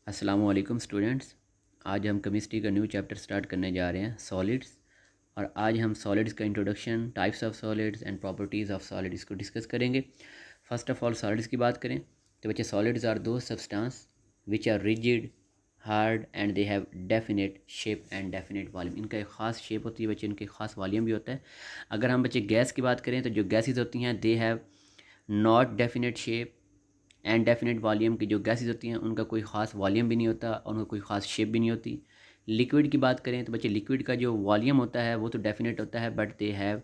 अस्सलामु अलैकुम स्टूडेंट्स। आज हम केमिस्ट्री का न्यू चैप्टर स्टार्ट करने जा रहे हैं सॉलिड्स। और आज हम सॉलिड्स का introduction, types of solids and properties of solids को डिस्कस करेंगे। फर्स्ट ऑफ ऑल सॉलिड्स की बात करें तो बच्चे सॉलिड्स आर दो substance which are rigid, hard and they have definite shape and definite volume. इनका एक ख़ास शेप होती है बच्चे, इनके ख़ास वॉल्यूम भी होता है। अगर हम बच्चे गैस की बात करें तो जो गैसेज होती हैं they have not definite shape and definite volume. की जो गैसेज होती हैं उनका कोई ख़ास वॉल्यूम भी नहीं होता और उनका कोई ख़ास शेप भी नहीं होती। लिक्विड की बात करें तो बच्चे लिक्विड का जो वॉल्यूम होता है वो तो डेफिनेट होता है but they have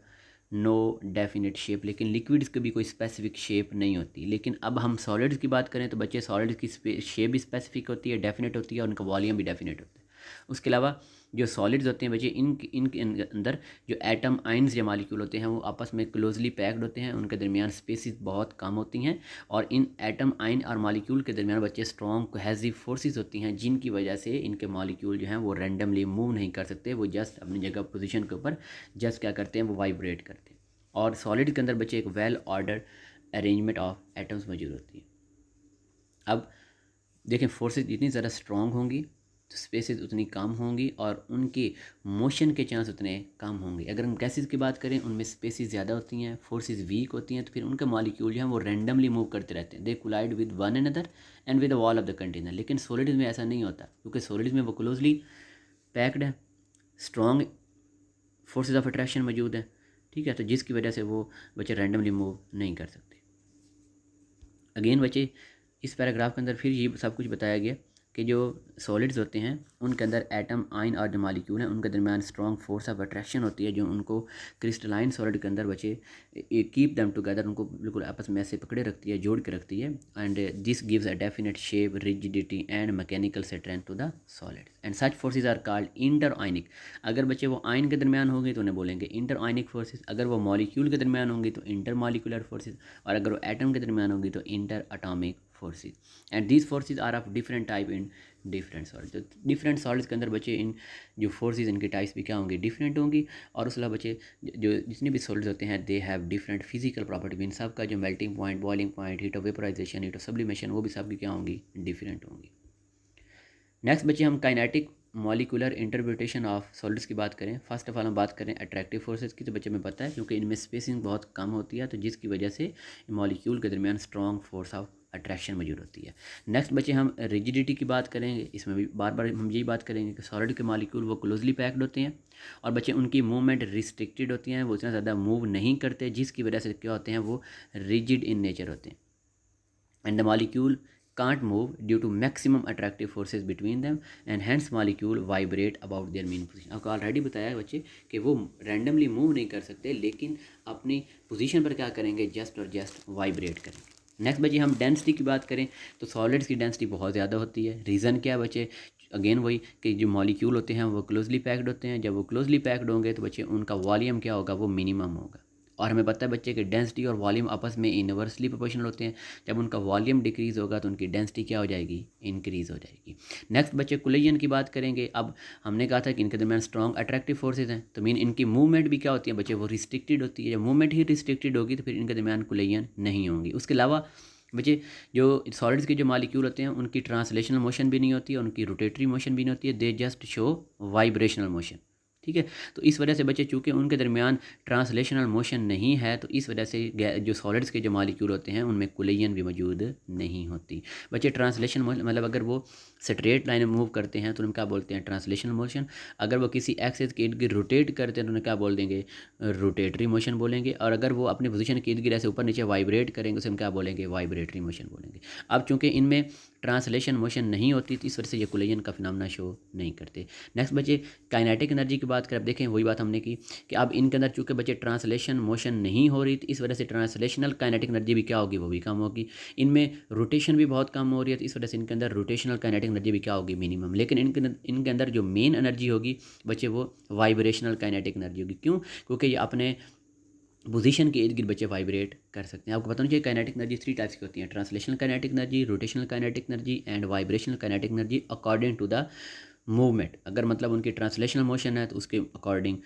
no definite shape. लेकिन लिक्विड्स की भी कोई स्पेसिफिक शेप नहीं होती। लेकिन अब हम सॉलिड्स की बात करें तो बच्चे सॉलिड्स की शेप भी स्पेसिफिक होती है, डेफिनेट होती है और उनका वॉल्यूम भी डेफिनेट होता है। उसके अलावा जो सॉलिड्स होते हैं बच्चे इनके अंदर जो एटम आइंस या मालिक्यूल होते हैं वो आपस में क्लोजली पैक्ड होते हैं, उनके दरमियान स्पेसिस बहुत कम होती हैं। और इन एटम आइन और मालिक्यूल के दरमियान बच्चे स्ट्रॉन्ग कोहेसिव फोर्सेस होती हैं जिनकी वजह से इनके मालिक्यूल जो हैं वो रैंडमली मूव नहीं कर सकते। वो जस्ट अपनी जगह पोजीशन के ऊपर जस्ट क्या करते हैं, वो वाइब्रेट करते हैं। और सॉलिड के अंदर बच्चे एक well order arrangement of atoms मौजूद होती है। अब देखें, फोर्सेस जितनी ज़्यादा स्ट्रॉन्ग होंगी तो स्पेसेस उतनी कम होंगी और उनके मोशन के चांस उतने कम होंगे। अगर हम गैसेस की बात करें उनमें स्पेसेस ज़्यादा होती हैं, फोर्सेस वीक होती हैं, तो फिर उनके मॉलिक्यूल जो हैं वो रैंडमली मूव करते रहते हैं। They collide with one another and with the wall of the container. लेकिन सॉलिड्स में ऐसा नहीं होता क्योंकि सॉलिड्स में वो क्लोजली पैक्ड है, स्ट्रॉन्ग फोर्सेस ऑफ अट्रैक्शन मौजूद है, ठीक है। तो जिसकी वजह से वो बच्चे रैंडमली मूव नहीं कर सकते। अगेन बच्चे इस पैराग्राफ के अंदर फिर ये सब कुछ बताया गया कि जो सॉलिड्स होते हैं उनके अंदर एटम आइन और जो मालिक्यूल हैं उनके दरमियान स्ट्रॉन्ग फोर्स ऑफ अट्रैक्शन होती है जो उनको क्रिस्टलाइन सॉलिड के अंदर बचे कीप देम टुगेदर, उनको बिल्कुल आपस में ऐसे पकड़े रखती है, जोड़ के रखती है। And this gives a definite shape, rigidity and mechanical strength to the solids and such forces are called inter ionic. अगर बच्चे वो आइन के दरमियान होंगे तो उन्हें बोलेंगे इंटर आयनिक फोर्सेज, अगर वो मॉलिक्यूल के दरमियान होंगी तो इंटर मॉलिकुलर फोर्सेज, और अगर वो एटम के दरमियान होंगी तो interatomic forces. And these forces are of different type in different solids. तो डिफरेंट सॉलिड्स के अंदर बच्चे इन जो फोर्सेज इनके टाइप्स भी क्या होंगी, डिफरेंट होंगी। और उस अलावा बच्चे जो जितने भी सॉलिड्स होते हैं they have different physical property. इन सब का जो melting point, boiling point, heat of vaporisation, heat of sublimation, वो भी सब की क्या होंगी, डिफरेंट होंगी। नेक्स्ट बच्चे हम kinetic molecular interpretation of solids की बात करें। फर्स्ट ऑफ ऑल हम बात करें अट्रैक्टिव फोर्सेज की, तो बच्चे में पता है क्योंकि इनमें स्पेसिंग बहुत कम होती है तो जिसकी वजह से मॉलिक्यूल के दरमियान स्ट्रॉन्ग फोर्स ऑफ अट्रैक्शन मौजूद होती है। नेक्स्ट बच्चे हम रिजिडिटी की बात करेंगे। इसमें भी बार बार हम यही बात करेंगे कि सॉलिड के मॉलिक्यूल वो क्लोजली पैक्ड होते हैं और बच्चे उनकी मूवमेंट रिस्ट्रिक्टेड होती हैं, वो इतना ज़्यादा मूव नहीं करते जिसकी वजह से क्या होते हैं, वो रिजिड इन नेचर होते हैं। And the molecule can't move due to maximum attractive forces between them and hence molecule vibrate about their mean position। आपको ऑलरेडी बताया है बच्चे कि वो रैंडमली मूव नहीं कर सकते लेकिन अपनी पोजीशन पर क्या करेंगे, जस्ट और जस्ट वाइब्रेट करेंगे। नेक्स्ट बच्चे हम डेंसिटी की बात करें तो सॉलिड्स की डेंसिटी बहुत ज़्यादा होती है। रीज़न क्या है बच्चे, अगेन वही कि जो मॉलिक्यूल होते हैं वो क्लोजली पैक्ड होते हैं। जब वो क्लोजली पैक्ड होंगे तो बच्चे उनका वॉल्यूम क्या होगा, वो मिनिमम होगा। और हमें पता है बच्चे कि डेंसिटी और वॉल्यूम आपस में इनवर्सली प्रोपोर्शनल होते हैं। जब उनका वॉल्यूम डिक्रीज़ होगा तो उनकी डेंसिटी क्या हो जाएगी, इंक्रीज़ हो जाएगी। नेक्स्ट बच्चे कोलिजन की बात करेंगे। अब हमने कहा था कि इनके दरमियान स्ट्रॉन्ग अट्रैक्टिव फोर्सेज हैं तो मीन इनकी मूवमेंट भी क्या होती है बच्चे, वो रिस्ट्रिक्टेड होती है। जब मूवमेंट ही रिस्ट्रिक्टेड होगी तो फिर इनके दरमियान कोलिजन नहीं होंगी। उसके अलावा बच्चे जो सॉलिड्स के जो मॉलिक्यूल होते हैं उनकी ट्रांसलेशनल मोशन भी नहीं होती और उनकी रोटेटरी मोशन भी नहीं होती है, they just show vibrational motion, ठीक है। तो इस वजह से बच्चे चूँकि उनके दरमियान ट्रांसलेशनल मोशन नहीं है तो इस वजह से जो सॉलिड्स के जो मॉलिक्यूल होते हैं उनमें कोलिजन भी मौजूद नहीं होती। बच्चे ट्रांसलेशन मतलब अगर वो स्ट्रेट लाइन में मूव करते हैं तो उन्हें क्या बोलते हैं, ट्रांसलेशनल मोशन। अगर वो किसी एक्सिस के इर्द गिर्द रोटेट करते हैं तो उन्हें क्या बोल देंगे, रोटेटरी मोशन बोलेंगे। और अगर वो अपने पोजीशन के इर्द गिर्द ऐसे ऊपर नीचे वाइब्रेट करेंगे उसे हम क्या बोलेंगे, वाइब्रेटरी मोशन बोलेंगे। अब चूँकि इनमें ट्रांसलेशन मोशन नहीं होती तो इस वजह से ये कोलिजन का फिनोमेना शो नहीं करते। नेक्स्ट बच्चे काइनेटिक एनर्जी की बात करें। अब देखें वही बात हमने की कि अब इनके अंदर चूँकि बच्चे ट्रांसलेशन मोशन नहीं हो रही तो इस वजह से ट्रांसलेशनल काइनेटिक एनर्जी भी क्या होगी, वो भी कम होगी। इनमें रोटेशन भी बहुत कम हो रही है तो इस वजह से इनके अंदर रोटेशनल काइनेटिक एनर्जी भी क्या होगी, मिनिमम। लेकिन इनके अंदर जो मेन एनर्जी होगी बच्चे वो वाइब्रेशनल काइनेटिक एनर्जी होगी। क्यों, क्योंकि ये अपने पोजीशन के इर्द गिर्द बच्चे वाइब्रेट कर सकते हैं। आपको पता नहीं चाहिए काइनेटिक एनर्जी 3 टाइप्स की होती हैं, translational kinetic energy, rotational kinetic energy and vibrational kinetic energy according to the movement. अगर मतलब उनकी ट्रांसलेशनल मोशन है तो उसके अकॉर्डिंग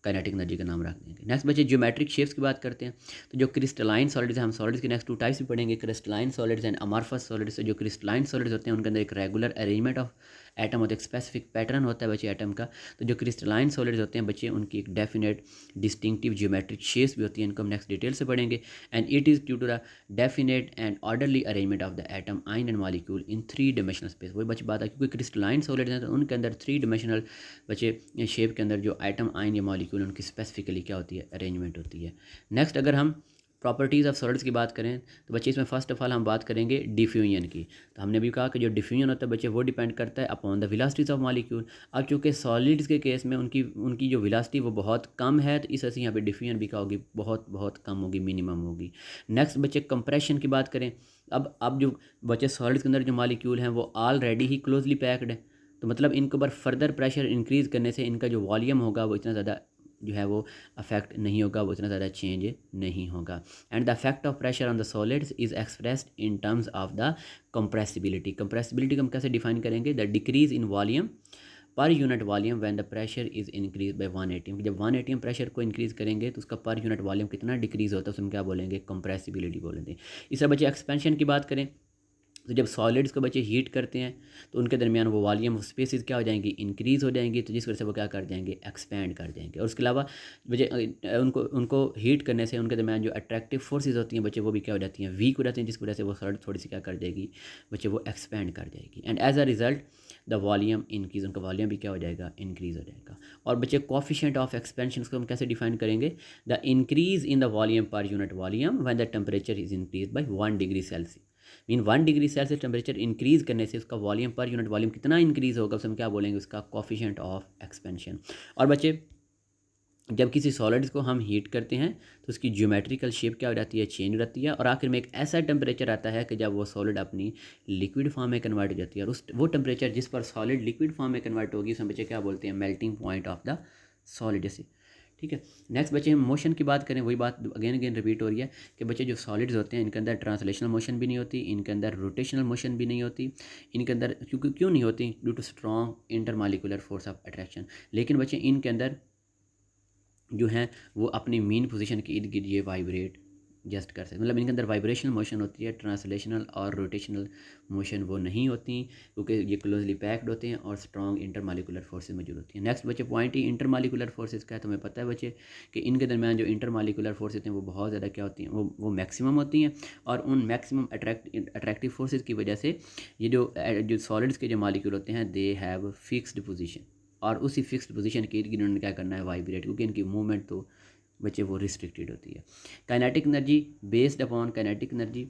काइनेटिक एनर्जी का नाम रख देंगे। नेक्स्ट बच्चे ज्योमेट्रिक शेप्स की बात करते हैं। तो जो क्रिस्टलाइन सॉलिड्स हैं, हम सॉलिड्स के नेक्स्ट 2 टाइप्स भी पढ़ेंगे, crystalline solids and amorphous solids. जो क्रिस्टलाइन सॉलिड्स होते हैं उनके अंदर एक रेगुलर अरेंजमेंट ऑफ एटम होता है, एक स्पेसिफिक पैटर्न होता है बच्चे एटम का। तो जो क्रिस्टलाइन सॉलिड्स होते हैं बच्चे उनकी एक डेफिनेट डिस्टिंक्टिव ज्योमेट्रिक शेप्स भी होती हैं, इनको हम नेक्स्ट डिटेल से पढ़ेंगे। And it is due to the definite and orderly arrangement of the atom, ion and molecule in 3 dimensional space. वही बच्चे बात है क्योंकि क्रिस्टलाइन सॉलिड्स हैं तो उनके अंदर 3 डायमेंशनल बच्चे शेप के अंदर जो एटम, आयन या मॉलिक्यूल उनकी स्पेसिफिकली क्या होती है, अरेंजमेंट होती है। नेक्स्ट अगर हम प्रॉपर्टीज़ ऑफ सॉलिड्स की बात करें तो बच्चे इसमें फर्स्ट ऑफ ऑल हम बात करेंगे डिफ्यूजन की। तो हमने भी कहा कि जो डिफ्यूजन होता है बच्चे वो डिपेंड करता है upon the velocities of molecule. अब चूँकि सॉलिड्स के केस में उनकी जो वेलोसिटी वो बहुत कम है तो इस वजह से यहाँ पे डिफ्यूजन भी क्या होगी, बहुत बहुत कम होगी, मिनिमम होगी। नेक्स्ट बच्चे कंप्रेशन की बात करें। अब जो बच्चे सॉलिड्स के अंदर जो मॉलिक्यूल हैं वो ऑलरेडी ही क्लोजली पैक्ड है, तो मतलब इनके ऊपर फर्दर प्रेशर इंक्रीज़ करने से इनका जो वॉल्यूम होगा वो इतना ज़्यादा जो है वो अफेक्ट नहीं होगा, वो इतना ज़्यादा चेंज नहीं होगा। And the effect of pressure on the solids is expressed in terms of the compressibility. Compressibility को हम कैसे डिफाइन करेंगे, the decrease in volume per unit volume when the pressure is increase by 1 atm। जब 1 atm pressure को increase करेंगे तो उसका per unit volume कितना डिक्रीज़ होता है, उसमें क्या बोलेंगे, कंप्रेसिबिलिटी बोलेंगे। इससे बच्चे एक्सपेंशन की बात करें तो जब सॉलिड्स को बच्चे हीट करते हैं तो उनके दरमियान वो वॉल्यूम स्पेसिस क्या हो जाएंगी, इंक्रीज़ हो जाएंगी, तो जिस वजह से वो क्या कर जाएंगे, एक्सपेंड कर जाएंगे। और उसके अलावा बच्चे उनको हीट करने से उनके दरमियान जो अट्रैक्टिव फोर्सेस होती हैं बच्चे वो भी क्या हो जाती हैं, वीक हो जाती हैं, जिस वजह से वो सॉलिड थोड़ी सी क्या कर जाएगी बच्चे, वो एक्सपेंड कर जाएगी। And as a result the volume increase, उनका वॉल्यूम भी क्या हो जाएगा, इंक्रीज़ हो जाएगा। और बच्चे कोफिशिएंट ऑफ एक्सपेंशन को हम कैसे डिफाइन करेंगे, the increase in the volume per unit volume when the temperature is increase by 1 degree Celsius. Mean 1 degree Celsius temperature increase करने से उसका वॉल्यूम पर यूनिट वॉल्यूम कितना इंक्रीज़ होगा, उसे हम क्या बोलेंगे, उसका कोफिशिएंट ऑफ एक्सपेंशन। और बच्चे जब किसी सॉलिड्स को हम हीट करते हैं तो उसकी ज्योमेट्रिकल शेप क्या हो जाती है, चेंज हो जाती है। और आखिर में एक ऐसा टेम्परेचर आता है कि जब वो सॉलिड अपनी लिक्विड फॉर्म में कन्वर्ट हो जाती है, और वो टेम्परेचर जिस पर सॉलिड लिक्विड फॉर्म में कन्वर्ट होगी उसे बच्चे क्या बोलते हैं, melting point of the solid. जैसे ठीक है। नेक्स्ट बच्चे हम मोशन की बात करें, वही बात अगेन अगेन रिपीट हो रही है कि बच्चे जो सॉलिड्स होते हैं इनके अंदर ट्रांसलेशनल मोशन भी नहीं होती, इनके अंदर रोटेशनल मोशन भी नहीं होती, इनके अंदर क्यों नहीं होती, due to strong intermolecular force of attraction. लेकिन बच्चे इनके अंदर जो हैं वो अपनी मीन पोजीशन के इर्द गिर्द ये वाइब्रेट जस्ट कर सकते, मतलब इनके अंदर वाइब्रेशनल मोशन होती है, ट्रांसलेशनल और रोटेशनल मोशन वो नहीं होती क्योंकि ये क्लोजली पैक्ड होते हैं और स्ट्रॉन्ग इंटरमॉलिक्यूलर फोर्सेज मौजूद होती हैं। नेक्स्ट बच्चे पॉइंट ही इंटरमॉलिक्यूलर फोर्सेज का है। तो हमें पता है बच्चे कि इनके दरमियान जो इंटरमॉलिक्यूलर फोर्सेज हैं वो बहुत ज़्यादा क्या होती हैं, वो मैक्सिमम होती हैं। और उन मैक्सिमम अट्रैक्टिव फोर्सेज की वजह से ये जो सॉलिड्स के जो मॉलिक्यूल होते हैं दे हैव फिक्स्ड पोजीशन, और उसी फिक्स्ड पोजीशन के इर्द गिर्द उन्होंने क्या करना है, वाइब्रेट, क्योंकि इनकी मूवमेंट तो बच्चे वो रिस्ट्रिक्टेड होती है। Kinetic energy based upon kinetic energy,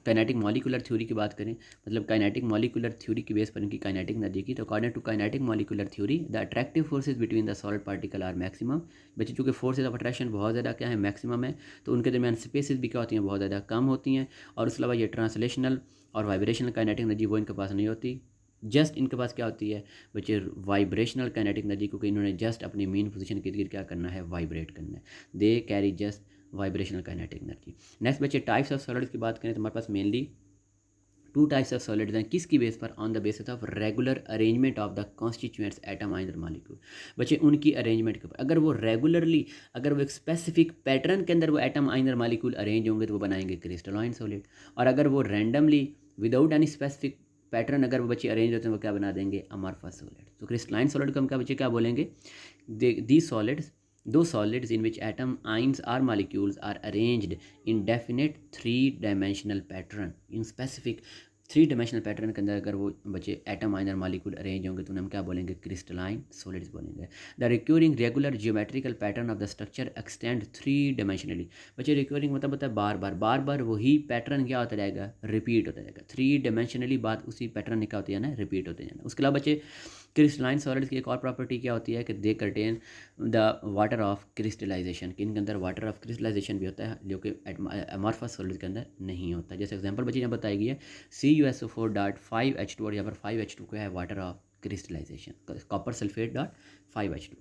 kinetic molecular theory की बात करें, मतलब काइनेटिक मॉलिक्यूलर थ्योरी की बेस पर इनकी काइनेटिक एनर्जी की। तो according to kinetic molecular theory the attractive forces between the solid particle are maximum. बच्चे चूँकि फोर्सेज ऑफ अट्रैक्शन बहुत ज़्यादा क्या है, मैक्सिमम है, तो उनके दरमियान स्पेसेस भी क्या होती हैं, बहुत ज़्यादा कम होती हैं। और उसके अलावा ये ट्रांसलेशनल और वाइब्रेशनल काइनेटिक एनर्जी वो इनके पास नहीं होती, जस्ट इनके पास क्या होती है बच्चे, वाइब्रेशनल काइनेटिक एनर्जी, क्योंकि इन्होंने जस्ट अपनी मेन पोजीशन के इर्द क्या करना है, वाइब्रेट करना है। They carry just vibrational kinetic energy. Next बच्चे टाइप्स ऑफ सॉलिड्स की बात करें तो हमारे पास मेनली 2 टाइप्स ऑफ सॉलिड्स हैं। किसकी बेस पर, on the basis of regular arrangement of the constituents atom, ion और मॉलिक्यूल। बच्चे उनकी अरेंजमेंट के ऊपर, अगर वो रेगुलरली, अगर वो एक स्पेसिफिक पैटर्न के अंदर वो एटम, आयन और मॉलिक्यूल अरेंज होंगे तो वो बनाएंगे क्रिस्टलाइन सॉलिड। और अगर वो randomly without any specific pattern अगर वो बच्चे अरेंज होते हैं वो क्या बना देंगे, अमॉर्फस सॉलिड। तो क्रिस्टलाइन सॉलिड को हम क्या बच्चे क्या बोलेंगे, दी सॉलिड्स, दो solids in which atom, ions और molecules are arranged in definite 3 dimensional pattern. In specific 3 dimensional pattern के अंदर अगर वो बच्चे एटम, आयन और मॉलिक्यूल अरेंज होंगे तो हम क्या बोलेंगे, क्रिस्टलाइन सॉलिड्स बोलेंगे। The recurring regular geometrical pattern of the structure extend 3 dimensionally. बच्चे रिक्यूरिंग मतलब होता है बार बार वही पैटर्न क्या होता रहेगा, रिपीट होता रहेगा। 3 डायमेंशनली बात उसी पैटर्न में क्या होती है ना, रिपीट होते जाना। उसके अलावा बच्चे क्रिस्टलाइन सॉलिड्स की एक और प्रॉपर्टी क्या होती है कि they contain the water of crystallization, कि इनके अंदर वाटर ऑफ क्रिस्टलाइजेशन भी होता है जो कि अमॉर्फस सॉलिड्स के अंदर नहीं होता। जैसे एग्जांपल बच्चे यहाँ बताई गई है CuSO4.5H2, और यहाँ पर 5H2 क्या है, water of crystallization, copper sulphate dot 5H2।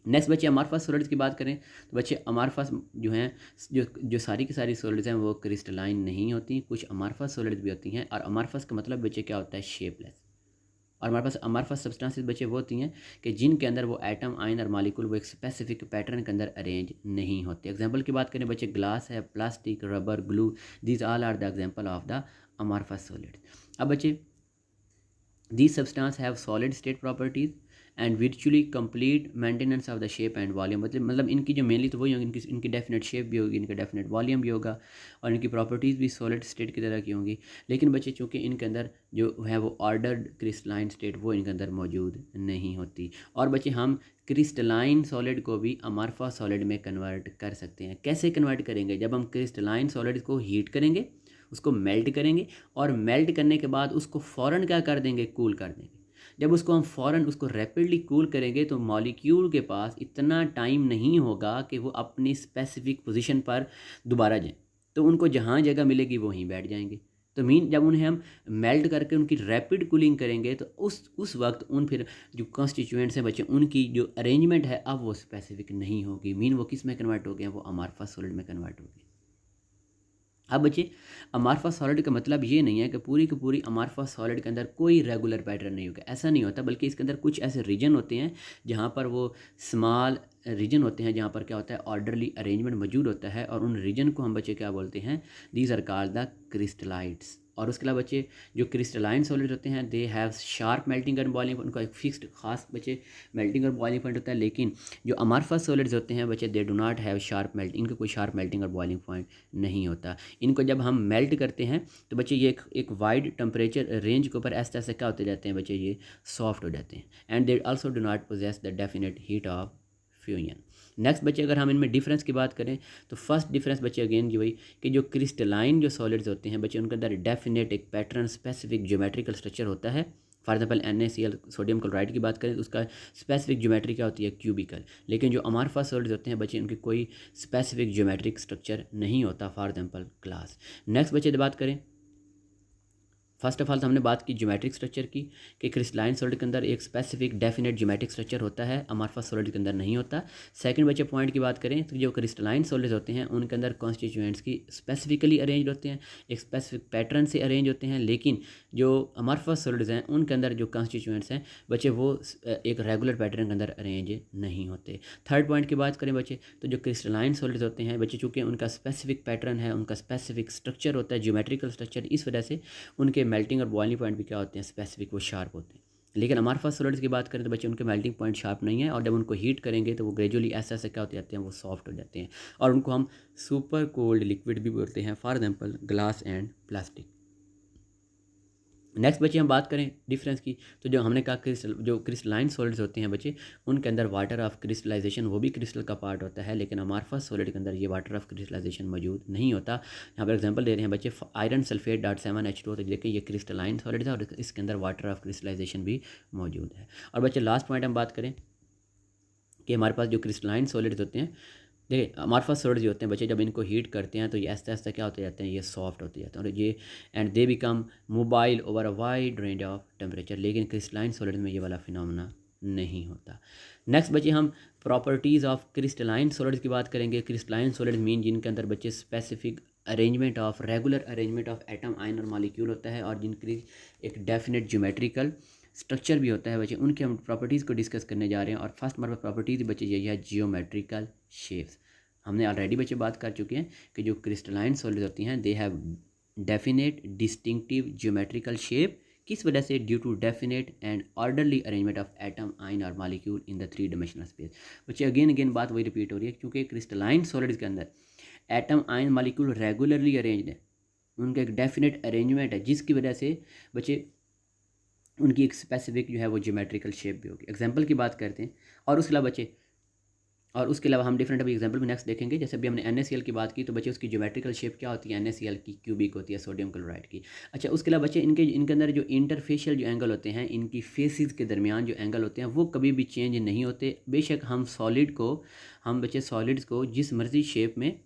Next बच्चे अमॉर्फस सॉलिड्स की बात करें तो बच्चे अमॉर्फस जो हैं, जो सारी की सारी सॉलिड्स हैं वो क्रिस्टलाइन नहीं होती, कुछ अमॉर्फस सॉलिड्स भी होती हैं। और अमॉर्फस का मतलब बच्चे क्या होता है, शेपलेस। और हमारे पास सब्सटेंसेस बचे वो होती हैं कि जिनके अंदर वो एटम, आयन और मालिक्यूल वो एक स्पेसिफिक पैटर्न के अंदर अरेंज नहीं होते। एग्जांपल की बात करें बच्चे, ग्लास है, plastic, rubber, glue, these all are the example of the amorphous solids. अब बच्चे, these substances have solid state properties and virtually complete maintenance of the shape and volume। मतलब इनकी जो मेनली तो वही होंगी, इनकी डेफिनेट शेप भी होगी, इनका डेफिनेट वॉल्यूम भी होगा और इनकी प्रॉपर्टीज़ भी सॉलिड स्टेट की तरह की होंगी। लेकिन बच्चे चूँकि इनके अंदर जो है वो ऑर्डर्ड क्रिस्टलाइन स्टेट वो इनके अंदर मौजूद नहीं होती। और बच्चे हम क्रिस्टलाइन सॉलिड को भी अमॉर्फस सॉलिड में कन्वर्ट कर सकते हैं। कैसे कन्वर्ट करेंगे? जब हम क्रिस्टलाइन सॉलिड को हीट करेंगे, उसको मेल्ट करेंगे और मेल्ट करने के बाद उसको फ़ौरन क्या कर देंगे? कूल कर देंगे। जब उसको हम फ़ौरन उसको रैपिडली कूल करेंगे तो मॉलिक्यूल के पास इतना टाइम नहीं होगा कि वो अपनी स्पेसिफिक पोजीशन पर दोबारा जाएं, तो उनको जहाँ जगह मिलेगी वो वहीं बैठ जाएंगे। तो मीन जब उन्हें हम मेल्ट करके उनकी रैपिड कूलिंग करेंगे तो उस वक्त उन फिर जो कॉन्स्टिट्यूएंट्स हैं बच्चे, उनकी जो अरेंजमेंट है अब वो स्पेसिफिक नहीं होगी। मीन वो किस में कन्वर्ट हो गए? वो अमॉर्फस सॉलिड में कन्वर्ट हो गए। अब बच्चे, अमॉर्फस सॉलिड का मतलब ये नहीं है कि पूरी की पूरी अमॉर्फस सॉलिड के अंदर कोई रेगुलर पैटर्न नहीं होगा, ऐसा नहीं होता। बल्कि इसके अंदर कुछ ऐसे रीजन होते हैं जहाँ पर वो स्मॉल रीजन होते हैं जहाँ पर क्या होता है? ऑर्डरली अरेंजमेंट मौजूद होता है और उन रीजन को हम बच्चे क्या बोलते हैं? These are called the crystallites. और उसके अलावा बच्चे जो क्रिस्टलाइन सॉलिड होते हैं they have sharp melting and boiling, उनका एक फिक्स्ड खास बच्चे मेल्टिंग और बॉइलिंग पॉइंट होता है। लेकिन जो अमॉर्फस सॉलिड्स होते हैं बच्चे, they do not have sharp melting, इनका कोई शार्प मेल्टिंग और बॉइलिंग पॉइंट नहीं होता। इनको जब हम मेल्ट करते हैं तो बच्चे ये एक वाइड टेम्परेचर रेंज के ऊपर ऐसे ऐसे क्या होते जाते हैं बच्चे? ये सॉफ्ट हो जाते हैं। And they also do not possess the definite heat of fusion. Next बच्चे, अगर हम इनमें डिफरेंस की बात करें तो फर्स्ट डिफरेंस बच्चे अगेन जो वही कि जो क्रिस्टलाइन जो सॉलिड्स होते हैं बच्चे, उनके अंदर डेफिनेट एक पैटर्न, स्पेसिफिक ज्योमेट्रिकल स्ट्रक्चर होता है। For example NaCl sodium chloride की बात करें तो उसका स्पेसिफिक ज्योमेट्री क्या होती है? क्यूबिकल। लेकिन जो अमॉर्फस सॉलिड्स होते हैं बच्चे, उनकी कोई स्पेसिफिक ज्योमेट्रिक स्ट्रक्चर नहीं होता। For example glass. नेक्स्ट बच्चे बात करें, फर्स्ट ऑफ ऑल तो हमने बात की ज्योमेट्रिक स्ट्रक्चर की कि क्रिस्टलाइन सॉलिड के अंदर एक स्पेसिफिक डेफिनेट ज्योमेट्रिक स्ट्रक्चर होता है, अमॉर्फस सॉलिड के अंदर नहीं होता। सेकंड बच्चे पॉइंट की बात करें तो जो क्रिस्टलाइन सॉलिड्स होते हैं उनके अंदर कॉन्स्टिट्यूएंट्स की स्पेसिफिकली अरेंज होते हैं, एक स्पेसिफिक पैटर्न से अरेंज होते हैं। लेकिन जो अमॉर्फस सॉलिड्स हैं उनके अंदर जो कॉन्स्टिट्यूएंट्स हैं बच्चे वो एक रेगुलर पैटर्न के अंदर अरेंज नहीं होते। थर्ड पॉइंट की बात करें बच्चे तो जो क्रिस्टलाइन सॉलिड्स होते हैं बच्चे, चूँकि उनका स्पेसिफिक पैटर्न है, उनका स्पेसिफिक स्ट्रक्चर होता है, ज्योमेट्रिकल स्ट्रक्चर, इस वजह से उनके मेल्टिंग और बॉइलिंग पॉइंट भी क्या होते हैं? स्पेसिफिक, वो शार्प होते हैं। लेकिन अमॉर्फस सॉलिड्स की बात करें तो बच्चे उनके मेल्टिंग पॉइंट शार्प नहीं है और जब उनको हीट करेंगे तो वो ग्रेजुअली ऐसे ऐसे क्या होते जाते हैं? वो सॉफ्ट हो जाते हैं और उनको हम सुपर कोल्ड लिक्विड भी बोलते हैं। For example glass and plastic. Next बच्चे हम बात करें डिफरेंस की तो जो हमने कहा जो क्रिस्टलाइन सॉलिड्स होते हैं बच्चे, उनके अंदर वाटर ऑफ क्रिस्टलाइजेशन वो भी क्रिस्टल का पार्ट होता है। लेकिन अमॉर्फस सॉलिड के अंदर ये वाटर ऑफ क्रिस्टलाइजेशन मौजूद नहीं होता। यहाँ पर एग्जांपल दे रहे हैं बच्चे, आयरन सल्फेट .7H2, तो देखिए ये क्रिस्टलाइन सॉलिड है और इसके अंदर वाटर ऑफ क्रिस्टलाइजेशन भी मौजूद है। और बच्चे लास्ट पॉइंट हम बात करें कि हमारे पास जो क्रिस्टलाइन सॉलिड्स होते हैं, देखिए अमॉर्फस सॉलिड्स जो होते हैं बच्चे, जब इनको हीट करते हैं तो ये ऐसा ऐसा क्या होते जाते हैं? ये सॉफ्ट होते जाते हैं और ये and they become mobile over a wide range of temperature. लेकिन क्रिस्टलाइन सॉलिड में ये वाला फिनोमेना नहीं होता। नेक्स्ट बच्चे हम प्रॉपर्टीज़ ऑफ क्रिस्टलाइन सॉलिड्स की बात करेंगे। क्रिस्टलाइन सॉलिड मीन जिनके अंदर बच्चे specific arrangement of regular arrangement of atom, ion और मॉलिक्यूल होता है और जिनकी एक डेफिनेट ज्योमेट्रिकल स्ट्रक्चर भी होता है बच्चे, उनके हम प्रॉपर्टीज़ को डिस्कस करने जा रहे हैं। और फर्स्ट हमारे प्रॉपर्टीज़ बच्चे यही है, जियोमेट्रिकल शेप्स। हमने ऑलरेडी बच्चे बात कर चुके हैं कि जो क्रिस्टलाइन सॉलिड्स होती हैं they have definite distinctive geometrical shape. किस वजह से? Due to definite and orderly arrangement of atom, ion और molecule in the 3 dimensional space. बच्चे अगेन बात वही रिपीट हो रही है क्योंकि क्रिस्टलाइन सॉलिड्स के अंदर atom, ion, molecule regularly arranged है, उनका एक डेफिनेट अरेंजमेंट है जिसकी वजह से बच्चे उनकी एक स्पेसिफिक जो है वो ज्योमेट्रिकल शेप भी होगी। एग्जांपल की बात करते हैं और उसके अलावा बच्चे, और उसके अलावा हम डिफरेंट अभी एग्जांपल भी नेक्स्ट देखेंगे। जैसे अभी हमने NaCl की बात की तो बच्चे उसकी ज्योमेट्रिकल शेप क्या होती है? NaCl की क्यूबिक होती है, सोडियम क्लोराइड की। अच्छा, उसके अलावा बच्चे इनके अंदर जो इंटरफेशियल जो एंगल होते हैं, इनकी फेसिस के दरमियान जो एंगल होते हैं वो कभी भी चेंज नहीं होते। बेशक हम सॉलिड्स को जिस मर्जी शेप में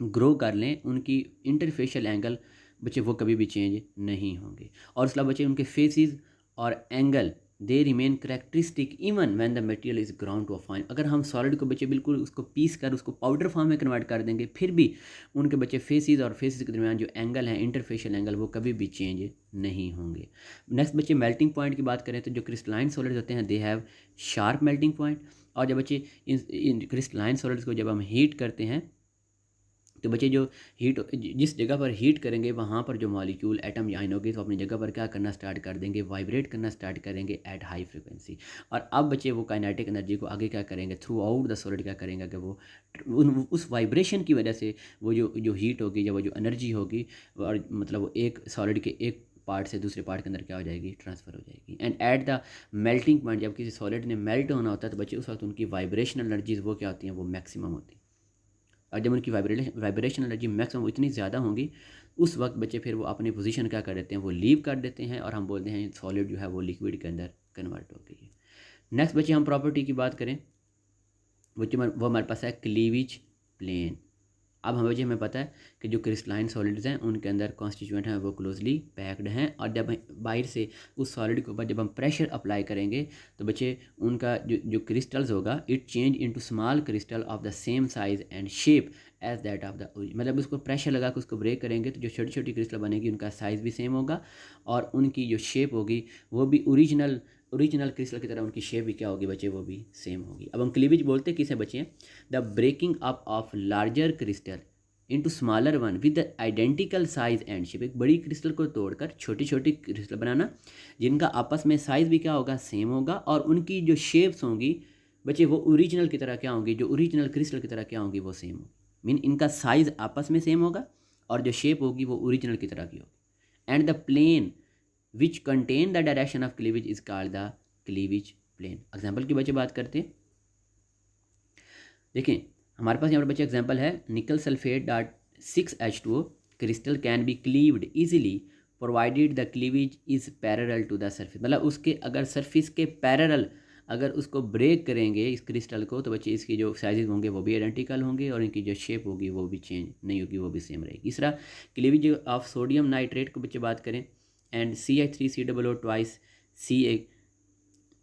ग्रो कर लें, उनकी इंटरफेशियल एंगल बच्चे वो कभी भी चेंज नहीं होंगे। और उसके अलावा बच्चे उनके फेसिस और angle they remain characteristic even when the material is ground to a fine. अगर हम सॉलिड को बच्चे बिल्कुल उसको पीस कर उसको पाउडर फॉर्म में कन्वर्ट कर देंगे, फिर भी उनके बच्चे फेसिस और फेसिस के दरमियान जो एंगल हैं, इंटरफेशियल एंगल, वो कभी भी चेंज नहीं होंगे। नेक्स्ट बच्चे मेल्टिंग पॉइंट की बात करें तो जो क्रिस्टलाइन सॉलिड्स होते हैं they have sharp melting point. और जब बच्चे इन क्रिस्टलाइन सॉलिड्स को जब हम हीट करते हैं तो बच्चे जो हीट जिस जगह पर हीट करेंगे वहाँ पर जो मॉलिक्यूल एटम या आयन होंगे तो अपनी जगह पर क्या करना स्टार्ट कर देंगे, वाइब्रेट करना स्टार्ट करेंगे एट हाई फ्रिक्वेंसी। और अब बच्चे वो काइनेटिक एनर्जी को आगे क्या करेंगे, थ्रू आउट द सॉलिड क्या करेंगे कि वो उस वाइब्रेशन की वजह से वो जो हीट होगी या वो जो एनर्जी होगी और मतलब वो एक सॉलिड के एक पार्ट से दूसरे पार्ट के अंदर क्या हो जाएगी, ट्रांसफ़र हो जाएगी। And at the melting point जब किसी सॉलिड ने मेल्ट होना होता है तो बच्चे उस वक्त उनकी वाइब्रेशनल एनर्जीज वो क्या होती हैं, वो मैक्सिमम होती हैं। और जब उनकी वाइब्रेशन एनर्जी मैक्सिमम इतनी ज़्यादा होंगी उस वक्त बच्चे फिर वो अपनी पोजीशन क्या कर देते हैं, वो लीव कर देते हैं और हम बोलते हैं सॉलिड जो है वो लिक्विड के अंदर कन्वर्ट हो गई है। नेक्स्ट बच्चे हम प्रॉपर्टी की बात करें, वो हमारे पास है क्लीवेज प्लेन। अब हमें पता है कि जो क्रिस्टलाइन सॉलिड्स हैं उनके अंदर कॉन्स्टिट्यूएंट हैं वो क्लोजली पैक्ड हैं और जब बाहर से उस सॉलिड के ऊपर जब हम प्रेशर अप्लाई करेंगे तो बच्चे उनका जो क्रिस्टल्स होगा it change into small crystal of the same size and shape as that of the मतलब उसको प्रेशर लगा के उसको ब्रेक करेंगे तो जो छोटी छोटी क्रिस्टल बनेगी उनका साइज़ भी सेम होगा और उनकी जो शेप होगी वो भी ओरिजिनल क्रिस्टल की तरह उनकी शेप भी क्या होगी बच्चे, वो भी सेम होगी। अब हम क्लीवेज बोलते किसे बच्चे, the breaking up of larger crystal into smaller one with the identical size and shape. एक बड़ी क्रिस्टल को तोड़कर छोटी छोटी क्रिस्टल बनाना जिनका आपस में साइज़ भी क्या होगा, सेम होगा और उनकी जो शेप्स होंगी बच्चे वो ओरिजिनल की तरह क्या होंगी, जो ओरिजिनल क्रिस्टल की तरह क्या होंगी, वो सेम होगी। मीन इनका साइज़ आपस में सेम होगा और जो शेप होगी वो ओरिजिनल की तरह की होगी। And the plane which contain the direction of cleavage is called the cleavage plane. Example की बच्चे बात करते हैं, देखें हमारे पास यहाँ पर बच्चे एग्जाम्पल है nickel sulphate dot 6H2O crystal can be cleaved easily provided the cleavage is parallel to the surface. मतलब उसके अगर सरफेस के पैरेलल अगर उसको ब्रेक करेंगे इस क्रिस्टल को तो बच्चे इसकी जो साइजेज होंगे वो भी आइडेंटिकल होंगे और इनकी जो शेप होगी वो भी चेंज नहीं होगी, वो भी सेम रहेगी। तीसरा क्लीवेज ऑफ सोडियम नाइट्रेट को बच्चे बात करें and CH3COO twice Ca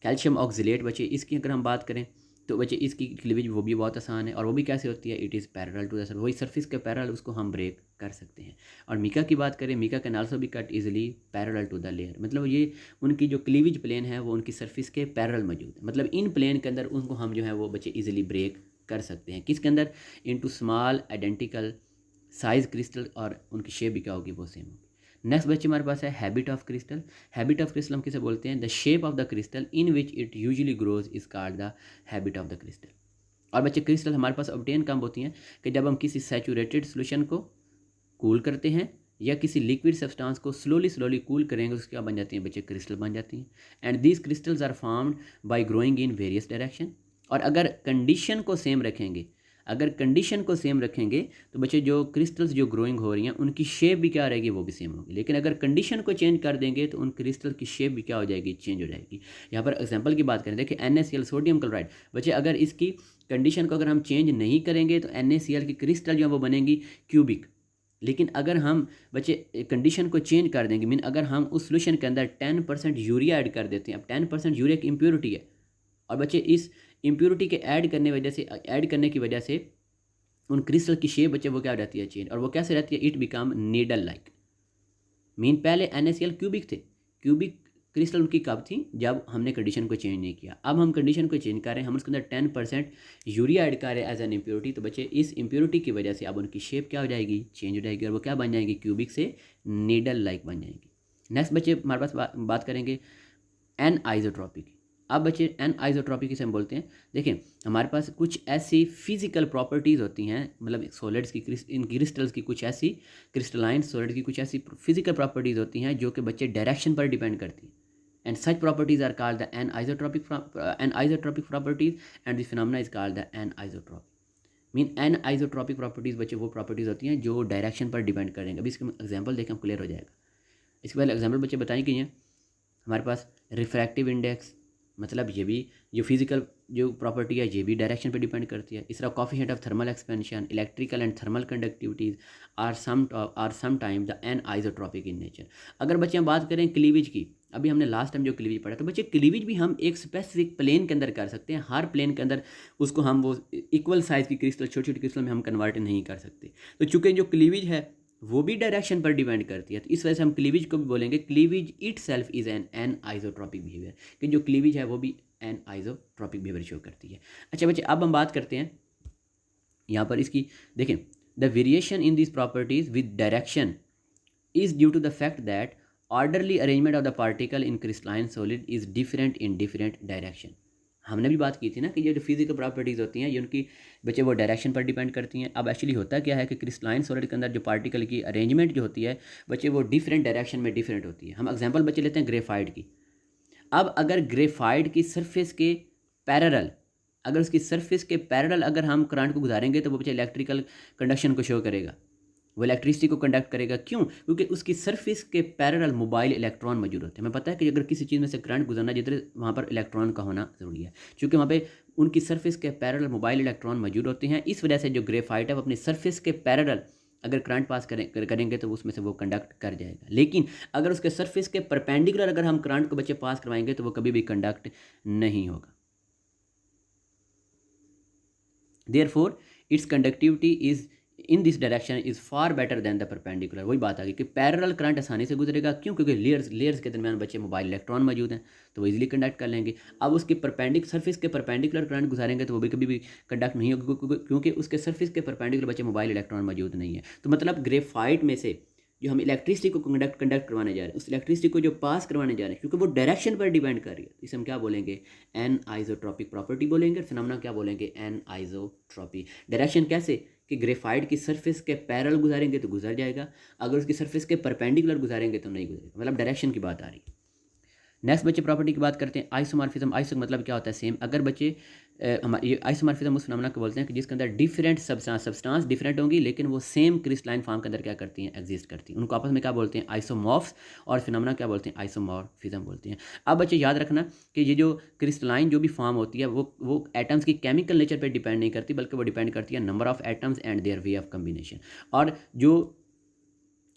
calcium oxalate बच्चे इसकी अगर हम बात करें तो बच्चे इसकी क्लीवेज वो भी बहुत आसान है और वो भी कैसे होती है, it is parallel to the surface, वही सरफेस के पैरेलल उसको हम ब्रेक कर सकते हैं। और मीका की बात करें, mica can also be cut easily parallel to the layer. मतलब ये उनकी जो क्लीवेज प्लेन है वो उनकी सरफेस के पैरेलल मौजूद है, मतलब इन प्लेन के अंदर उनको हम जो है वो बच्चे इजीली ब्रेक कर सकते हैं। किसके अंदर, into small identical size crystal और उनकी शेप भी क्या होगी, वो सेम होगी। नेक्स्ट बच्चे हमारे पास है habit of crystal. Habit of crystal हम किसे बोलते हैं, the shape of the crystal in which it usually grows is called the habit of the crystal. और बच्चे क्रिस्टल हमारे पास ऑब्टेन कब होती हैं कि जब हम किसी सैचुरेटेड सोल्यूशन को कूल करते हैं या किसी लिक्विड सब्सटेंस को स्लोली कूल करेंगे उसके क्या बन जाती हैं बच्चे, क्रिस्टल बन जाती हैं। And these crystals are formed by growing in various direction. और अगर कंडीशन को सेम रखेंगे, तो बच्चे जो क्रिस्टल्स जो ग्रोइंग हो रही हैं उनकी शेप भी क्या रहेगी, वो भी सेम होगी। लेकिन अगर कंडीशन को चेंज कर देंगे तो उन क्रिस्टल की शेप भी क्या हो जाएगी, चेंज हो जाएगी। यहाँ पर एग्जांपल की बात करें, देखिए NaCl सोडियम क्लोराइड, बच्चे अगर इसकी कंडीशन को अगर हम चेंज नहीं करेंगे तो NaCl की क्रिस्टल जो वो बनेंगी क्यूबिक। लेकिन अगर हम बच्चे कंडीशन को चेंज कर देंगे, मीन अगर हम उस सोल्यूशन के अंदर 10% यूरिया ऐड कर देते हैं, अब 10% यूरिया की इम्प्योरिटी है और बच्चे इस इम्प्योरिटी के ऐड करने की वजह से उन क्रिस्टल की शेप बच्चे वो क्या हो जाती है, चेंज। और वो कैसे रहती है, it become needle like. Mean पहले NaCl क्यूबिक थे, क्यूबिक क्रिस्टल उनकी कब थी, जब हमने कंडीशन को चेंज नहीं किया। अब हम कंडीशन को चेंज कर रहे हैं, हम उसके अंदर 10% यूरिया ऐड कर रहे हैं एज एन इम्प्योरिटी, तो बच्चे इस इम्प्योरिटी की वजह से अब उनकी शेप क्या हो जाएगी, चेंज हो जाएगी और वो क्या बन जाएगी, क्यूबिक से नीडल लाइक बन जाएगी। नेक्स्ट बच्चे हमारे पास बात करेंगे एनआइसोट्रॉपी की। अब बच्चे एनआइसोट्रॉपी किसे हम बोलते हैं, देखें हमारे पास कुछ ऐसी फिजिकल प्रॉपर्टीज़ होती हैं, मतलब सॉलिड्स की इन क्रिस्टल्स की कुछ ऐसी क्रिस्टलाइन सॉलिड की कुछ ऐसी फिजिकल प्रॉपर्टीज़ होती हैं जो कि बच्चे डायरेक्शन पर डिपेंड करती हैं। And such properties are called the anisotropic properties and this phenomena is called the anisotropy. Mean anisotropic properties बच्चे वो प्रॉपर्टीज़ होती हैं जो डायरेक्शन पर डिपेंड करेंगे। अभी इसका एग्जाम्पल देखें हम क्लियर हो जाएगा। इसके पहले एग्जाम्पल बच्चे बताएं कि हमारे पास रिफ्रैक्टिव इंडेक्स, मतलब ये भी जो फिजिकल जो प्रॉपर्टी है ये भी डायरेक्शन पे डिपेंड करती है। इस तरह coefficient of thermal expansion, electrical and thermal conductivities are some time the anisotropic in nature. अगर बच्चे हम बात करें क्लीवेज की, अभी हमने लास्ट टाइम जो क्लीवेज पढ़ा, तो बच्चे क्लीवेज भी हम एक स्पेसिफिक प्लेन के अंदर कर सकते हैं, हर प्लेन के अंदर उसको हम वो इक्वल साइज़ की क्रिस्टल, छोटी छोटी क्रिस्टल में हम कन्वर्ट नहीं कर सकते। तो चूँकि जो क्लीवेज है वो भी डायरेक्शन पर डिपेंड करती है, तो इस वजह से हम क्लीवेज को भी बोलेंगे cleavage it self is an isotropic behaviour, कि जो क्लीवेज है वो भी एन आइसोट्रॉपिक बिहेवियर शो करती है। अच्छा बच्चे, अब हम बात करते हैं यहाँ पर इसकी, देखें, the variation in this properties with direction is due to the fact that orderly arrangement of the particle in crystalline solid is different in different direction। हमने भी बात की थी ना कि ये जो फिजिकल प्रॉपर्टीज़ होती हैं ये उनकी बच्चे वो डायरेक्शन पर डिपेंड करती हैं। अब एक्चुअली होता क्या है कि क्रिस्टलाइन सॉलिड के अंदर जो पार्टिकल की अरेंजमेंट जो होती है बच्चे वो डिफरेंट डायरेक्शन में डिफरेंट होती है। हम एग्जांपल बच्चे लेते हैं ग्रेफाइट की। अब अगर ग्रेफाइट की सरफेस के पैरेलल, अगर उसकी सरफेस के पैरेलल अगर हम करंट को गुजारेंगे तो वो बच्चे इलेक्ट्रिकल कंडक्शन को शो करेगा, वो इलेक्ट्रिसिटी को कंडक्ट करेगा। क्यों? क्योंकि उसकी सरफेस के पैरेलल मोबाइल इलेक्ट्रॉन मौजूद होते हैं। हमें पता है कि अगर किसी चीज़ में से करंट गुजरना जिधर वहाँ पर इलेक्ट्रॉन का होना ज़रूरी है, क्योंकि वहाँ पे उनकी सरफेस के पैरेलल मोबाइल इलेक्ट्रॉन मौजूद होते हैं। इस वजह से जो ग्रेफाइट है वो अपनी सरफेस के पैरेलल अगर करंट पास करेंगे तो उसमें से वो कंडक्ट कर जाएगा। लेकिन अगर उसके सरफेस के परपेंडिकुलर अगर हम करंट को बच्चे पास करवाएंगे तो वो कभी भी कंडक्ट नहीं होगा। Therefore it's conductivity is in this direction is far better than the perpendicular. वही बात आ गई कि पैरेलल करंट आसानी से गुजरेगा। क्यों? क्योंकि लेयर्स के दरमियान बच्चे मोबाइल इलेक्ट्रॉन मौजूद हैं तो वो इजीली कंडक्ट कर लेंगे। अब उसके सरफेस के परपेंडिकुलर करंट गुजारेंगे तो वो भी कभी भी कंडक्ट नहीं होगा, क्योंकि उसके सरफेस के परपेंडिकुलर बच्चे मोबाइल इलेक्ट्रॉन मौजूद नहीं है। तो मतलब ग्रेफाइट में से जो हम इलेक्ट्रिसिटी को कंडक्ट करवाने जा रहे हैं, उस इलेक्ट्रिसिटी को जो पास करवाने जा रहे हैं, क्योंकि वो डायरेक्शन पर डिपेंड कर रही है, इसे हम क्या बोलेंगे? एन आइसोट्रॉपिक प्रॉपर्टी बोलेंगे। फिनोमेना क्या बोलेंगे? N isotropy. डायरेक्शन कैसे? कि ग्रेफाइट की सरफेस के पैरेलल गुजारेंगे तो गुजर जाएगा, अगर उसकी सरफेस के परपेंडिकुलर गुजारेंगे तो नहीं गुजरेगा। मतलब डायरेक्शन की बात आ रही है। नेक्स्ट बच्चे प्रॉपर्टी की बात करते हैं आइसोमॉर्फिज्म। आइसो मतलब क्या होता है? सेम। अगर बच्चे हमारे ये आइसोमॉर्फिज्म उस फिनोमेना को बोलते हैं कि जिसके अंदर डिफरेंट सब्सटेंस डिफरेंट होंगी लेकिन वो सेम क्रिस्टलाइन फॉर्म के अंदर क्या करती हैं? एग्जिस्ट करती हैं। उनको आपस में क्या बोलते हैं? आइसोमॉर्फ्स। और फिनोमेना क्या बोलते हैं? आइसोमॉर्फिज्म बोलते हैं। अब बच्चे याद रखना कि ये जो क्रिस्टलाइन जो भी फॉर्म होती है वो एटम्स की केमिकल नेचर पर डिपेंड नहीं करती, बल्कि वो डिपेंड करती है number of atoms and their way of combination. और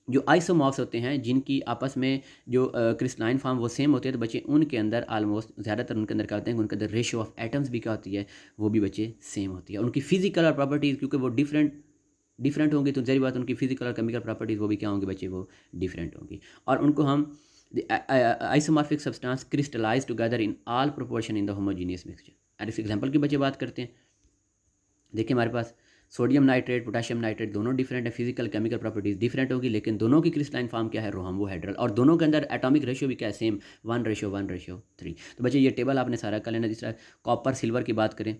जो आइसोमॉर्फ्स होते हैं जिनकी आपस में जो क्रिस्टलाइन फॉर्म वो सेम होते हैं, तो बच्चे उनके अंदर ऑलमोस्ट ज़्यादातर उनके अंदर क्या होते हैं? उनके अंदर रेशियो ऑफ एटम्स भी क्या होती है? वो भी बच्चे सेम होती है। उनकी फिजिकल और प्रॉपर्टीज़ क्योंकि वो डिफरेंट होंगी तो जरी बात उनकी फिजिकल और केमिकल प्रॉपर्टीज़ वो भी क्या होंगी बच्चे? वो डिफरेंट होंगी। और उनको हम isomorphic substance crystallize together in all proportion in the homogeneous mixture. और इस एग्जाम्पल की बच्चे बात करते हैं। देखिए हमारे पास सोडियम नाइट्रेट, पोटेशियम नाइट्रेट दोनों डिफरेंट है, फिजिकल केमिकल प्रॉपर्टीज डिफरेंट होगी, लेकिन दोनों की क्रिस्टलाइन फॉर्म क्या है? रोहम्बोहेड्रल। और दोनों के अंदर एटॉमिक रेशियो भी क्या है? सेम, 1:1:3। तो बच्चे ये टेबल आपने सारा कर लेना। जिस तरह कॉपर सिल्वर की बात करें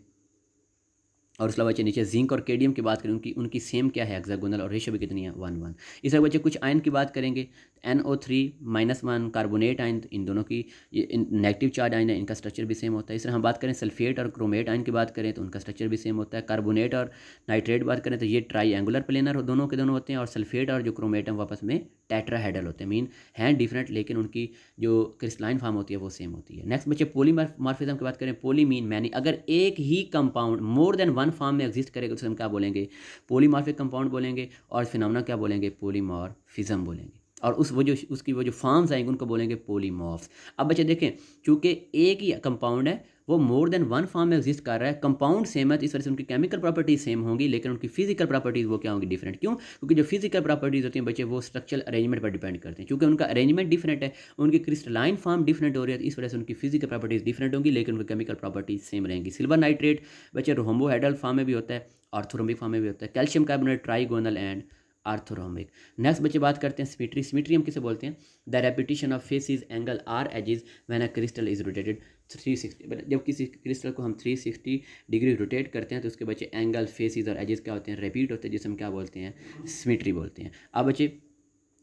और उसके बच्चे नीचे जिंक और केडियम की बात करें, उनकी सेम क्या है? हेक्सागोनल। और रेशियो भी कितनी है? 1:1। इस तरह बच्चे कुछ आयन की बात करेंगे, NO3-1 कार्बोनेट आयन, इन दोनों की नेगेटिव चार्ज आयन है, इनका स्ट्रक्चर भी सेम होता है। इस तरह हम बात करें सल्फेट और क्रोमेट आयन की बात करें तो उनका स्ट्रक्चर भी सेम होता है। कार्बोनेट और नाइट्रेट बात करें तो ये ट्राईएंगुलर प्लेनर दोनों के दोनों होते हैं, और सल्फेट और जो क्रोमेट है वापस में टेट्राहेड्रल होते हैं। मीन हैं डिफरेंट लेकिन उनकी जो क्रिस्टलाइन फॉर्म होती है वो सेम होती है। नेक्स्ट बच्चे पॉलीमॉर्फिज्म की बात करें। पॉली मीन मैनी, अगर एक ही compound more than one form में एग्जिस्ट करेगा तो हम क्या बोलेंगे? पॉलीमॉर्फिक कंपाउंड बोलेंगे। और फिनोमेना क्या बोलेंगे? पॉलीमॉर्फिज्म बोलेंगे। और उसकी वो जो फॉर्म्स आएंगे उनको बोलेंगे पॉलीमॉर्फ्स। अब बच्चे देखें, चूंकि एक ही कंपाउंड है वो मोर देन वन फॉर्म में एग्जिस्ट कर रहा है, कंपाउंड सेम है, तो इस वजह से उनकी केमिकल प्रॉपर्टीज सेम होंगी लेकिन उनकी फिजिकल प्रॉपर्टीज वो क्या होंगी? डिफरेंट। क्यों? क्योंकि जो फिजिकल प्रॉपर्टीज होती हैं बच्चे वो स्ट्रक्चरल अरेंजमेंट पर डिपेंड करते हैं। क्योंकि उनका अरेंजमेंट डिफरेंट है, उनकी क्रिस्टलाइन फॉर्म डिफरेंट हो रही है, तो इस वजह से उनकी फिजिकल प्रॉपर्टीज डिफरेंट होंगी लेकिन उनकी केमिकल प्रॉपर्टीज सेम रहेंगी। सिल्वर नाइट्रेट बच्चे रोम्बोहेड्रल फॉर्म में भी होता है, ऑर्थोरोम्बिक फॉर्म में भी होता है। Calcium carbonate trigonal and orthorhombic. Next बच्चे बात करते हैं सिमेट्री। सिमेट्री हम किसे बोलते हैं? The repetition of faces angle or edges when a crystal is rotated 360। जब किसी क्रिस्टल को हम 360 डिग्री रोटेट करते हैं तो उसके बच्चे एंगल, फेसिस और एजेस क्या होते हैं? रिपीट होते हैं, जिसे हम क्या बोलते हैं? सिमेट्री बोलते हैं। अब बच्चे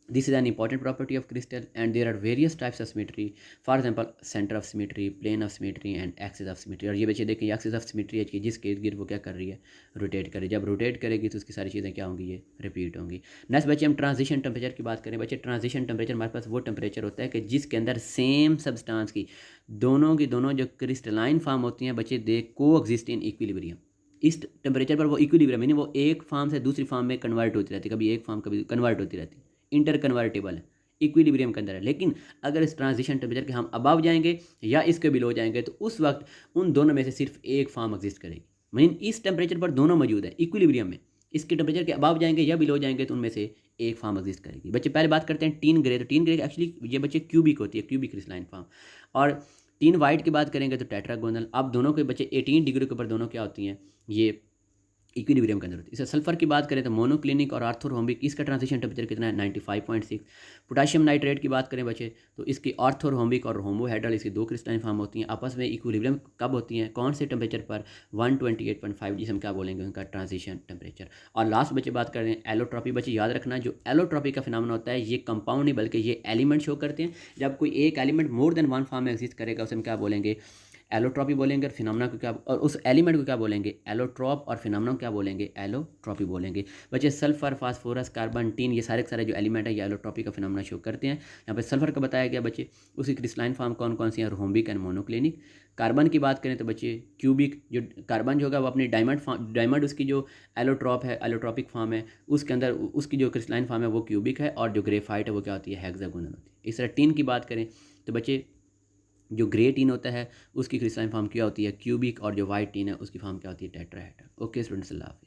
this is an important property of crystal and there are various types of symmetry. For example, center of symmetry, plane of symmetry and axis of symmetry। और ये बच्चे देखें एक्सिस ऑफ सिमेट्री है कि जिसके इर्द गिर्द वो क्या कर रही है? रोटेट कर रही है। जब रोटेट करेगी तो उसकी सारी चीज़ें क्या होंगी? ये रिपीट होंगी। नेक्स्ट बच्चे हम ट्रांजिशन टेम्परेचर की बात करें। बच्चे ट्रांजिशन टेम्परेचर हमारे पास वो टेम्परेचर होता है कि जिसके अंदर सेम सब्सटेंस की दोनों जो क्रिस्टलाइन फॉर्म होती हैं बच्चे दे को एग्जिस्ट इन इक्विलिब्रियम। इस टेम्परेचर पर वो इक्विलिब्रियम यानी वो एक फॉर्म से दूसरी फॉर्म में कन्वर्ट होती रहती है, कभी एक फॉर्म कभी कन्वर्ट होती रहती है, इंटर कन्वर्टेबल है, इक्विलिब्रियम के अंदर है। लेकिन अगर इस ट्रांजिशन टेम्परेचर के हम अबव जाएंगे या इसके बिलो जाएंगे तो उस वक्त उन दोनों में से सिर्फ एक फॉर्म एग्जिस्ट करेगी। मीन इस टेम्परेचर पर दोनों मौजूद है इक्विलिब्रियम में, इसके टेम्परेचर के अबव जाएंगे या बिलो जाएंगे तो उनमें से एक फॉर्म एग्जिस्ट करेगी। बच्चे पहले बात करते हैं टीन ग्रे। तो टीन ग्रे एक्चुअली ये बच्चे क्यूबिक होती है, क्यूबिक क्रिस्टलाइन फॉर्म। और टीन वाइट की बात करेंगे तो टेट्रागोनल। अब दोनों के बच्चे 18 डिग्री के ऊपर दोनों क्या होती हैं, ये इक्विलिब्रियम के अंदर होती है। इसे सल्फर की बात करें तो मोनोक्लिनिक और आर्थोरोम्बिक, इसका ट्रांजिशन टेम्परेचर कितना है 95.6। पोटाशियम नाइट्रेट की बात करें बच्चे तो इसकी आर्थोरोम्बिक और होमोहेड्रल, इसकी दो क्रिस्टलाइन फॉर्म होती हैं, आपस में इक्विलिब्रियम कब होती हैं, कौन से टेम्परेचर पर, 128.5, जिसे हम क्या बोलेंगे उनका ट्रांजिशन टेम्परेचर। और लास्ट बच्चे बात कर रहे हैं एलोट्रॉपी। बच्चे याद रखना जो एलोट्रॉपी का फिनोमेना होता है ये कंपाउंड नहीं बल्कि ये एलिमेंट शो करते हैं। जब कोई एक एलिमेंट मोर देन वन फॉर्म में एग्जिस्ट करेगा उसे हम क्या बोलेंगे, एलोट्रॉपी बोलेंगे। और फिनोमेना को क्या, और उस एलिमेंट को क्या बोलेंगे, एलोट्रॉप। और फिनोमेना को क्या बोलेंगे, एलोट्रॉपी बोलेंगे। बच्चे सल्फर, फास्फोरस, कार्बन, टीन, ये सारे के सारे जो एलिमेंट है ये एलोट्रॉपी का फिनोमेना शो करते हैं। यहाँ पे सल्फर का बताया गया बच्चे, उसकी क्रिस्टलाइन फॉर्म कौन कौन सी है, रोम्बिक एंड मोनोक्लिनिक। कार्बन की बात करें तो बच्चे क्यूबिक, जो कार्बन जो होगा वो अपनी डायमंड उसकी जो एलोट्रॉप है, एलोट्रॉपिक फॉर्म है, उसके अंदर उसकी जो क्रिस्टलाइन फॉर्म है वो क्यूबिक है। और जो ग्रेफाइट है वो क्या होती है, हेक्सागोनल होती है। इस तरह टीन की बात करें तो बच्चे जो ग्रे टीन होता है उसकी क्रिस्टलाइन फॉर्म क्या होती है, क्यूबिक। और जो वाइट टीन है उसकी फॉर्म क्या होती है, टेट्राहेड्रल। ओके स्टूडेंट्स, अल्लाह हाफिज़।